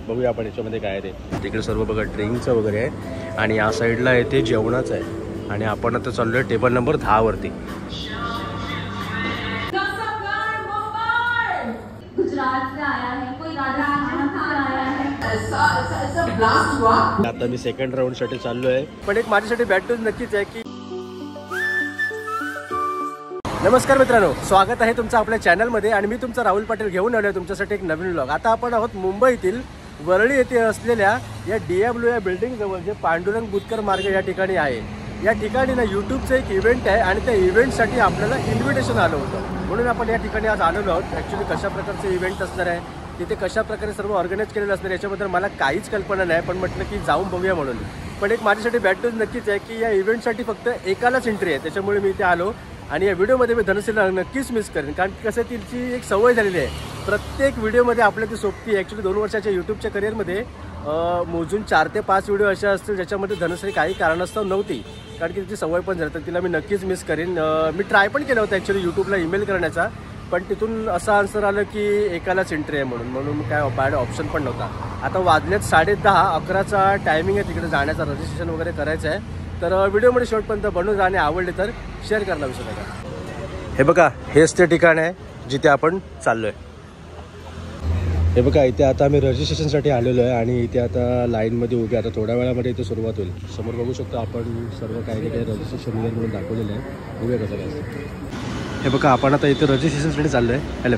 बघूया आपण याच्यामध्ये काय आहे ते. तिकडे सर्व बघा ड्रिंकचं वगैरे आहे आणि या साईडला आहे ते जेवणाचं आहे आणि आपण आता चाललो आहे टेबल नंबर 10 वरती. आता मी सेकंड राऊंड साठी चाललो आहे, पण एक माझ्यासाठी बॅड न्यूज नक्कीच आहे की नमस्कार मित्रांनो, स्वागत आहे तुमचं आपल्या चॅनलमध्ये आणि मी तुमचा राहुल पाटील घेऊन आलो आहे तुमच्यासाठी एक नवीन व्लॉग. आता आपण आहोत मुंबईतील वरळी येथे असलेल्या या DW या बिल्डिंग जवळ जे पांडुरंग बुतकर मार्ग या ठिकाणी आहे. या ठिकाणी ना यूट्यूबचं एक इव्हेंट आहे आणि त्या इव्हेंटसाठी आपल्याला इन्व्हिटेशन आलं होतं, म्हणून आपण या ठिकाणी आज आलेलो आहोत. ॲक्च्युली कशा प्रकारचे इव्हेंट असणार आहे, तिथे कशा प्रकारे सर्व ऑर्गनाईज केलेलं असणार याच्याबद्दल मला काहीच कल्पना नाही, पण म्हटलं की जाऊन बघूया म्हणून. पण एक माझ्यासाठी बॅड न्यूज नक्कीच आहे की या इव्हेंटसाठी फक्त एकालाच एंट्री आहे, त्याच्यामुळे मी इथे आलो. आणि या व्हिडिओमध्ये मी धनश्रीला नक्कीच मिस करेन, कारण कसं तिची एक सवय झालेली आहे. प्रत्येक व्हिडिओमध्ये आपल्या ती सोबती. ॲक्च्युली 2 वर्षाच्या यूट्यूबच्या करिअरमध्ये मोजून 4 ते 5 व्हिडिओ अशा असतील ज्याच्यामध्ये धनश्री काही कारणास्तव नव्हती, कारण की तिची सवय पण झाली. तर तिला मी नक्कीच मिस करेन. मी ट्राय पण केलं होतं ॲक्च्युली यूट्यूबला ईमेल करण्याचा, पण तिथून असं आन्सर आलं की एकालाच एंट्री आहे म्हणून काय बॅड ऑप्शन पण नव्हता. आता वाजलेत 10:30, 11चा टायमिंग आहे तिकडे जाण्याचा, रजिस्ट्रेशन वगैरे करायचं आहे. तर व्हिडिओमध्ये शेवटपर्यंत बनवून आणि आवडले तर शेअर करायला विसरू नका. हे बघा, हेच ते ठिकाण आहे जिथे आपण चाललो आहे. हे बघा, इथे आता आम्ही रजिस्ट्रेशनसाठी आलेलो आहे आणि इथे आता लाईनमध्ये उभे. आता थोड्या वेळामध्ये इथे सुरुवात होईल. समोर बघू शकतो आपण सर्व काही काही रजिस्ट्रेशन वगैरे म्हणून दाखवलेलं आहे. बघूया कसं काय. हे बघा, आपण आता इथे रजिस्ट्रेशनसाठी चाललो आहे. हॅलो.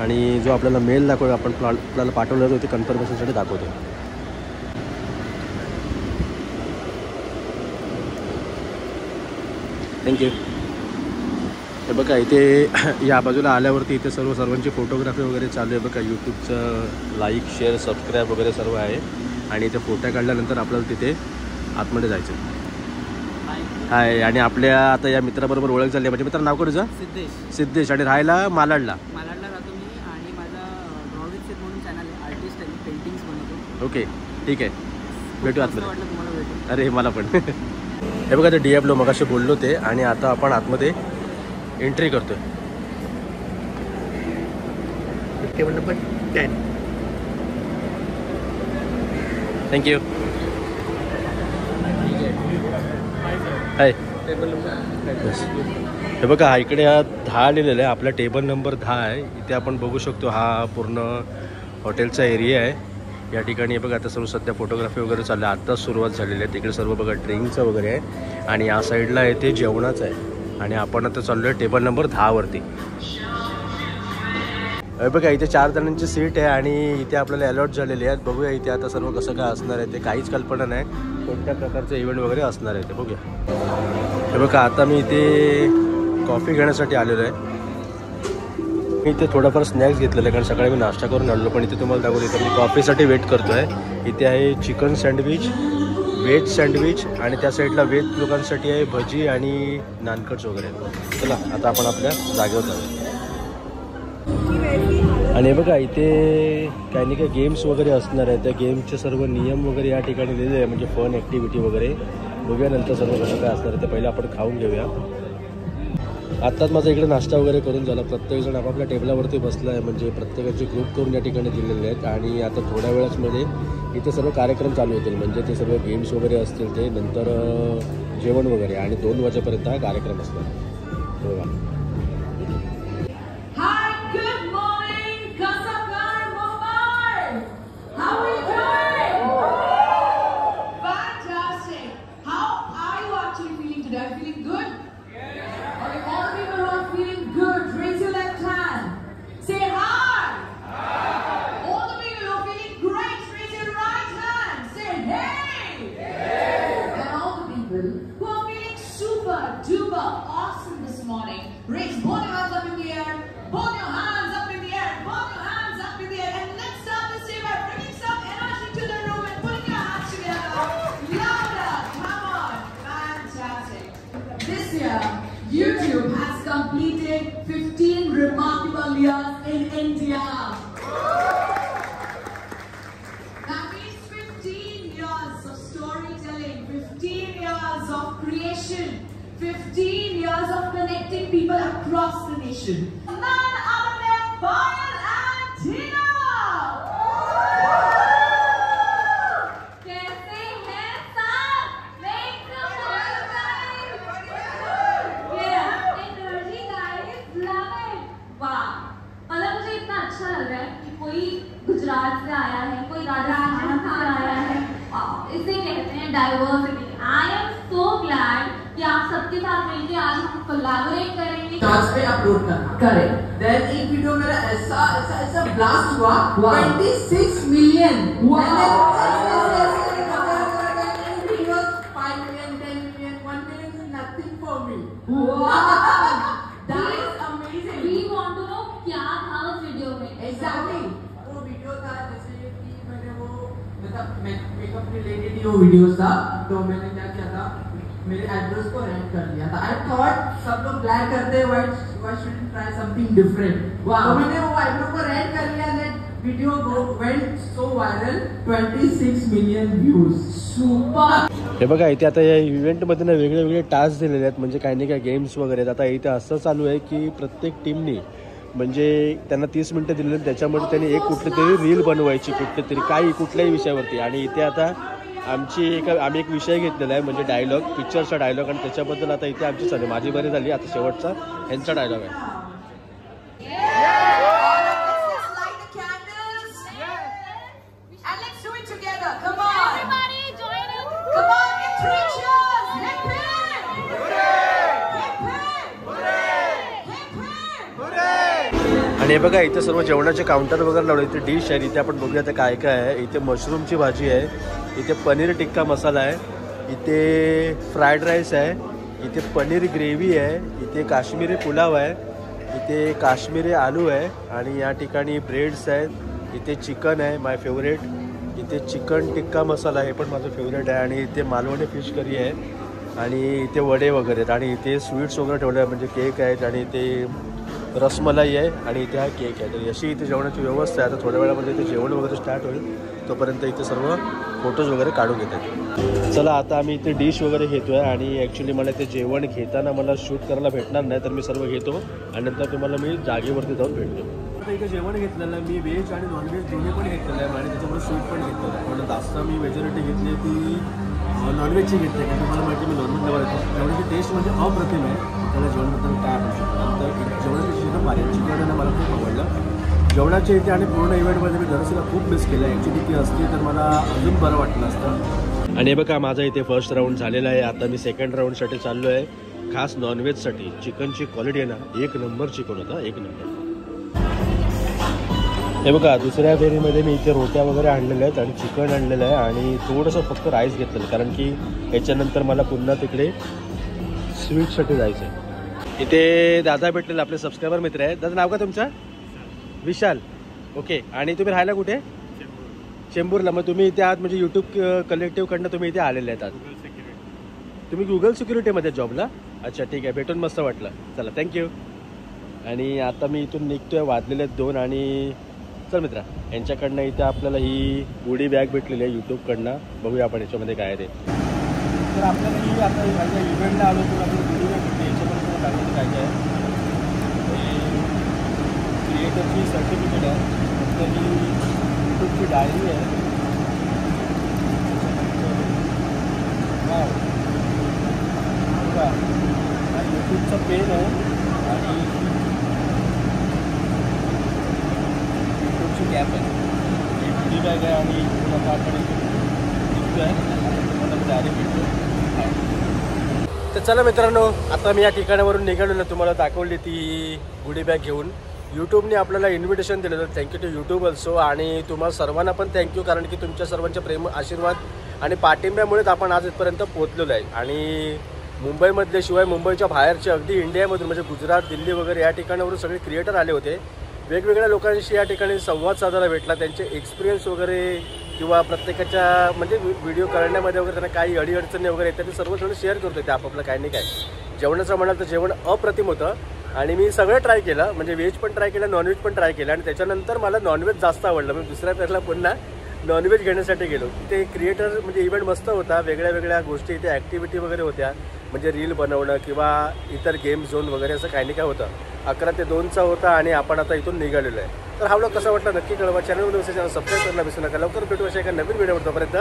आणि जो आपल्याला मेल दाखवतो आपण आपल्याला पाठवला जातो ते कन्फर्मेशनसाठी दाखवतो. थँक्यू. हे बघा, इथे या बाजूला आल्यावरती इथे सर्वांची फोटोग्राफी वगैरे चालू आहे. बघा, यूट्यूबचं लाईक शेअर सबस्क्राईब वगैरे सर्व आहे आणि इथे फोटो काढल्यानंतर आपल्याला तिथे आतमध्ये जायचं आहे. आणि आपल्या आता या मित्राबरोबर ओळख झाली. म्हणजे मित्र नाव काय तुझं? सिद्धेश. आणि राहायला मालाडला राहतो मी आणि माझा ड्रॉविंग म्हणून चॅनल आहे, आर्टिस्ट आहे, पेंटिंग्स बनवतो. ओके, ठीक आहे, भेटू आतमध्ये. वाटलं तुम्हाला भेटू. अरे मला पण. हे बघा, ते DW मगाशी बोललो ते आणि आता आपण आतमध्ये एंट्री करतोय. Table number 10. Thank you. Hi. Table number. हे बघा, इकडे हा 10 लिहिलेलं आहे. आपला टेबल नंबर 10 आहे. इथे आपण बघू शकतो हा पूर्ण हॉटेलचा एरिया आहे. या ठिकाणी बघा आता सर्व सध्या फोटोग्राफी वगैरे चाललं आहे. आत्ताच सुरुवात झालेली आहे. तिकडे सर्व बघा ड्रिंकचं वगैरे आहे आणि या साईडला आहे ते जेवणाचं आहे आणि आपण आता चाललो आहे टेबल नंबर 10 वरती. बघा, इथे 4 जणांची सीट आहे आणि इथे आपल्याला अलॉट झालेली आहेत. बघूया इथे आता सर्व कसं काय असणार आहे ते. काहीच कल्पना नाही कोणत्या प्रकारचं इव्हेंट वगैरे असणार आहे ते. बघूया. हे बघा, आता मी इथे कॉफी घेण्यासाठी आलेलो आहे. मी इथे थोडंफार स्नॅक्स घेतलेलं आहे, कारण सकाळी मी नाश्ता करून आलो. पण इथे तुम्हाला दाखवतो, इथे मी कॉफीसाठी वेट करतो आहे. इथे आहे चिकन सँडविच, व्हेज सँडविच आणि त्या साईडला व्हेज लोकांसाठी आहे भजी आणि नानकट्स वगैरे. चला आता आपण आपल्या जागेवर जाऊ. आणि बघा, इथे काही नाही काही गेम्स वगैरे असणार आहे. त्या गेमचे सर्व नियम वगैरे या ठिकाणी दिलेले आहे, म्हणजे फन ॲक्टिव्हिटी वगैरे. बघूया नंतर सर्व कसं काय असणार आहे ते. पहिलं आपण खाऊन घेऊया. आत्ताच माझा इकडे नाश्ता वगैरे करून झाला. प्रत्येकजण आपापल्या टेबलावरती बसला आहे, म्हणजे प्रत्येकाचे ग्रुप करून या ठिकाणी दिलेले आहेत. आणि आता थोड्या वेळाचमध्ये इथे सर्व कार्यक्रम चालू होतील, म्हणजे ते सर्व गेम्स वगैरे असतील ते. नंतर जेवण वगैरे आणि 2 वाजेपर्यंत हा कार्यक्रम असतो. बघा. YouTube has completed 15 remarkable years in India. That means 15 years of storytelling, 15 years of creation, 15 years of connecting people across the nation. None other than Payal and Tina. Gujarat से आया है, कोई राजस्थान से आया है। इसे कहते हैं diversity. I am so glad कि आप सबके साथ मिलकर आज हम कोलैबोरेट करेंगे। चार्ज पे अपलोड करना करेक्ट। देन एक वीडियो मेरा ऐसा ब्लास्ट हुआ 26 million. 5 million, 10 million, 1 million is nothing for me. Wow, That is amazing. we want to know क्या था उस वीडियो में। Exactly. वो वीडियो था जैसे कि मैंने वो मतलब मेकअप रिलेटेड ही वो वीडियो था। तो मैंने क्या किया था, मेरे एड्रेस को रेड कर दिया था। आई थॉट सब लोग ब्लैक करते हैं, व्हाई शुडंट ट्राई समथिंग डिफरेंट। तो मैंने वो आईब्रो को रेड कर लिया। That video went so viral, 26 million views. Super. हे बघा इथे आता या इव्हेंटमध्ये ना वेगळे वेगळे टास्क दिलेले आहेत, म्हणजे काही नाही काही गेम्स वगैरे आहेत. आता इथे असं चालू आहे की प्रत्येक टीमनी म्हणजे त्यांना 30 मिनिटं दिलेली आहेत, त्याच्यामध्ये त्यांनी एक कुठली तरी रील बनवायची कुठली तरी काही कुठल्याही विषयावरती. आणि इथे आता आम्ही एक विषय घेतलेला आहे म्हणजे डायलॉग, पिक्चरचा डायलॉग. आणि त्याच्याबद्दल आता इथे आमची चालू माझी बरी झाली. आता शेवटचा यांचा डायलॉग आहे. And let's do it together. Come on. Everybody join us. Come on, get 3 cheers. Hip hip. Hip hip. Hip hip. आणि हे बघा इथे सर्व जेवणाचे काउंटर वगैरे लावले. इथे डिश आहे, इथे आपण बघूया काय काय आहे. इथे मशरूमची भाजी आहे, इथे पनीर टिक्का मसाला आहे, इथे फ्राईड राईस आहे, इथे पनीर ग्रेव्ही आहे, इथे काश्मीरी पुलाव आहे, इथे काश्मीरी आलू आहे आणि या ठिकाणी ब्रेड्स आहेत. इथे चिकन आहे माय फेवरेट, इथे चिकन टिक्का मसाला हे पण माझं फेवरेट आहे. आणि इथे मालवणी फिश करी आहे आणि इथे वडे वगैरे आहेत. आणि इथे स्वीट्स वगैरे ठेवले आहे म्हणजे केक आहेत आणि इथे रसमलाई आहे आणि इथे हा केक आहे. तर अशी इथे जेवणाची व्यवस्था आहे. आता थोड्या वेळामध्ये इथे जेवण वगैरे स्टार्ट होईल, तोपर्यंत इथे सर्व फोटोज वगैरे काढून घेतात. चला आता आम्ही इथे डिश वगैरे घेतो आहे आणि ॲक्च्युली मला ते जेवण घेताना मला शूट करायला भेटणार नाही, तर मी सर्व घेतो आणि नंतर तुम्हाला मी जागेवरती जाऊन भेटतो. आता इथे जेवण घेतलेलं आहे मी, व्हेज आणि नॉनव्हेज दोन्ही पण घेतलेलं आहे आणि त्याच्यामुळे शूट पण घेतलेलं आहे. पण जास्त मी मेजॉरिटी घेतली ती नॉनव्हेजची घेतली कारण तुम्हाला माहिती मी नॉनव्हेज लवर येतो. जेवणाची टेस्ट म्हणजे अप्रतिम आहे. त्याला जेवणाबद्दल काय आपण शकतो. नंतर जेवणाची शिकणं पाहिजे चिकन मला खूप आवडलं जेवणाच्या इथे. आणि पूर्ण इव्हेंटमध्ये मी धरसीला खूप मिस केलं. ॲक्च्युली ती असती तर मला अजून बरं वाटलं असतं. आणि बघा माझा इथे फर्स्ट राऊंड झालेला आहे. आता मी सेकंड राऊंडसाठी चाललो आहे. खास नॉनव्हेजसाठी. चिकनची क्वालिटी आहे ना एक नंबर चिकन होता, एक नंबर. हे बघा दुसऱ्या फेरीमध्ये मी इथे रोट्या वगैरे आणलेल्या आहेत आणि चिकन आणलेलं आहे आणि थोडंसं फक्त राईस घेतलेलं कारण की याच्यानंतर मला पुन्हा तिकडे स्वीटसाठी जायचं आहे. इथे दादा भेटलेले आपले सबस्क्रायबर मित्र आहेत. दादा नाव का तुमचं? विशाल. ओके. आणि तुम्ही राहायला कुठे? चेंबूरला. मग तुम्ही इथे आहात म्हणजे यूट्यूब कलेक्टिव्हकडनं तुम्ही इथे आलेले आहेत. तुम्ही गुगल सिक्युरिटीमध्ये जॉबला? अच्छा ठीक आहे, भेटून मस्त वाटलं. चला थँक्यू. आणि आता मी इथून निघतोय, वाजलेले आहेत 2. आणि चल मित्रा यांच्याकडनं इथं आपल्याला ही गुडी बॅग भेटलेली आहे यूट्यूबकडनं. बघूया आपण याच्यामध्ये काय आहे ते. तर आपल्याला ही आता माझ्या इव्हेंटला आलो तर आपल्याला गुडी बॅग भेटली. याच्यामध्ये तुला सांगायचं काय काय आहे. क्रिएटरची सर्टिफिकेट आहे, नंतर ही यूट्यूबची डायरी आहे, आणि यूट्यूबचा पेन आहे आणि यूट्यूबची कॅप आहे. ही गुडी बॅग आहे आणि आता आपण निघतो आहे. तुम्हाला डायरी भेटतो. तर चला मित्रांनो आता मी या ठिकाणावरून निघालो ना, तुम्हाला दाखवली ती गुडी बॅग घेऊन. यूट्यूबने आपल्याला इन्व्हिटेशन दिलं होतं. Thank you to YouTube also. आणि तुम्हाला सर्वांना पण थँक्यू कारण की तुमच्या सर्वांचे प्रेम आशीर्वाद आणि पाठिंब्यामुळेच आपण आज इथपर्यंत पोहोचलेलो आहे. आणि मुंबईमधले शिवाय मुंबईच्या बाहेरचे अगदी इंडियामधून म्हणजे गुजरात दिल्ली वगैरे या ठिकाणावरून सगळे क्रिएटर आले होते. वेगवेगळ्या लोकांशी या ठिकाणी संवाद साधायला भेटला. त्यांचे एक्सपिरियन्स वगैरे किंवा प्रत्येकाच्या म्हणजे व्हिडिओ करण्यामध्ये वगैरे त्यांना काही अडीअडचणी वगैरे येतात ते सर्वजण शेअर करतो ते आपापलं काही नाही काय. जेवणाचं म्हणाल तर जेवण अप्रतिम होतं आणि मी सगळं ट्राय केलं म्हणजे व्हेज पण ट्राय केलं, नॉनव्हेज पण ट्राय केलं. आणि त्याच्यानंतर मला नॉनव्हेज जास्त आवडलं. मी दुसऱ्या फेरला पुन्हा नॉनव्हेज घेण्यासाठी गेलो. ते क्रिएटर म्हणजे इव्हेंट मस्त होता. वेगळ्या वेगळ्या गोष्टी इथे ॲक्टिव्हिटी वगैरे होत्या म्हणजे रील बनवणं किंवा इतर गेम झोन वगैरे असं काही नाही काय होतं. 11 ते 2चा होता आणि आपण आता इथून निघालेलो आहे. तर हा व्लॉग कसा वाटला नक्की कळवा. चॅनलमध्ये चॅनल सबस्क्राईब करायला विसरू नका. लवकर भेटू अशा एका नवीन व्हिडिओवर. तोपर्यंत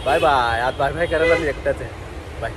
बाय बाय. आज बाय बाय करायला मी एकटाच आहे. बाय.